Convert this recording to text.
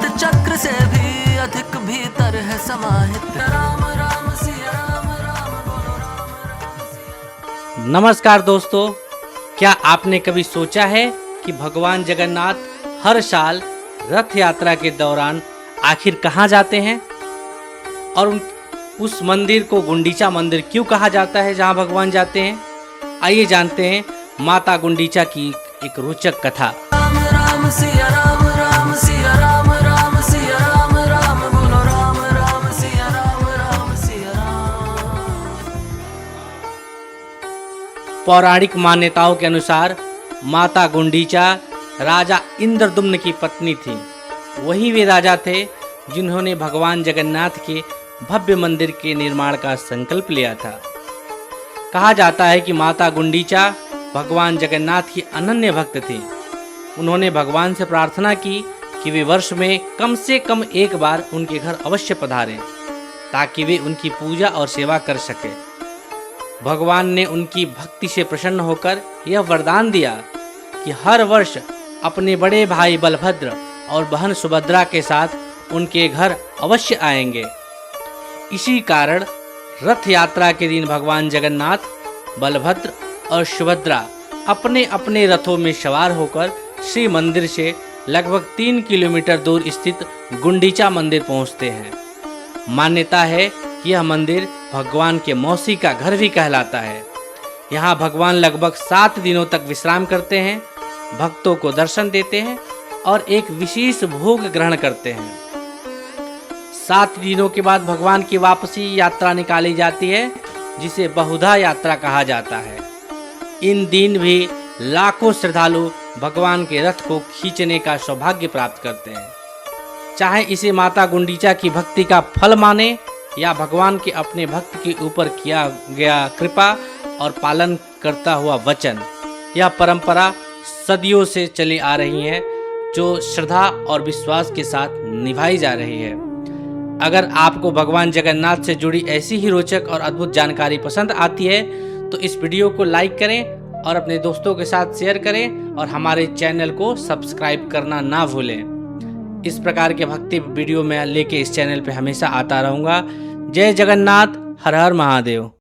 संगीत चक्र से भी अधिक भीतर है समाहित। राम राम सिया राम राम बोलो राम राम सिया। नमस्कार दोस्तों, क्या आपने कभी सोचा है कि भगवान जगन्नाथ हर साल रथ यात्रा के दौरान आखिर कहाँ जाते हैं और उस मंदिर को गुंडीचा मंदिर क्यों कहा जाता है जहाँ भगवान जाते हैं? आइए जानते हैं माता गुंडीचा की एक रोचक कथा। राम राम सिया राम राम सिया राम राम सिया राम राम बोलो राम राम सिया राम राम सिया राम। पौराणिक मान्यताओं के अनुसार माता गुंडीचा राजा इंद्रदुम्न की पत्नी थी। वही वे राजा थे जिन्होंने भगवान जगन्नाथ के भव्य मंदिर के निर्माण का संकल्प लिया था। कहा जाता है कि माता गुंडीचा भगवान जगन्नाथ की अनन्य भक्त थी। उन्होंने भगवान से प्रार्थना की कि वे वर्ष में कम से कम एक बार उनके घर अवश्य पधारें ताकि वे उनकी पूजा और सेवा कर सके। भगवान ने उनकी भक्ति से प्रसन्न होकर यह वरदान दिया कि हर वर्ष अपने बड़े भाई बलभद्र और बहन सुभद्रा के साथ उनके घर अवश्य आएंगे। इसी कारण रथ यात्रा के दिन भगवान जगन्नाथ, बलभद्र और सुभद्रा अपने अपने रथों में सवार होकर श्री मंदिर से लगभग 3 किलोमीटर दूर स्थित गुंडीचा मंदिर पहुंचते हैं। मान्यता है कि यह मंदिर भगवान के मौसी का घर भी कहलाता है। यहाँ भगवान लगभग 7 दिनों तक विश्राम करते हैं, भक्तों को दर्शन देते हैं और एक विशेष भोग ग्रहण करते हैं। 7 दिनों के बाद भगवान की वापसी यात्रा निकाली जाती है जिसे बहुधा यात्रा कहा जाता है। इन दिन भी लाखों श्रद्धालु भगवान के रथ को खींचने का सौभाग्य प्राप्त करते हैं। चाहे इसे माता गुंडीचा की भक्ति का फल माने या भगवान के अपने भक्त के ऊपर किया गया कृपा और पालन करता हुआ वचन, यह परंपरा सदियों से चली आ रही है जो श्रद्धा और विश्वास के साथ निभाई जा रही है। अगर आपको भगवान जगन्नाथ से जुड़ी ऐसी ही रोचक और अद्भुत जानकारी पसंद आती है तो इस वीडियो को लाइक करें और अपने दोस्तों के साथ शेयर करें और हमारे चैनल को सब्सक्राइब करना ना भूलें। इस प्रकार के भक्ति वीडियो मैं लेके इस चैनल पे हमेशा आता रहूँगा। जय जगन्नाथ, हर हर महादेव।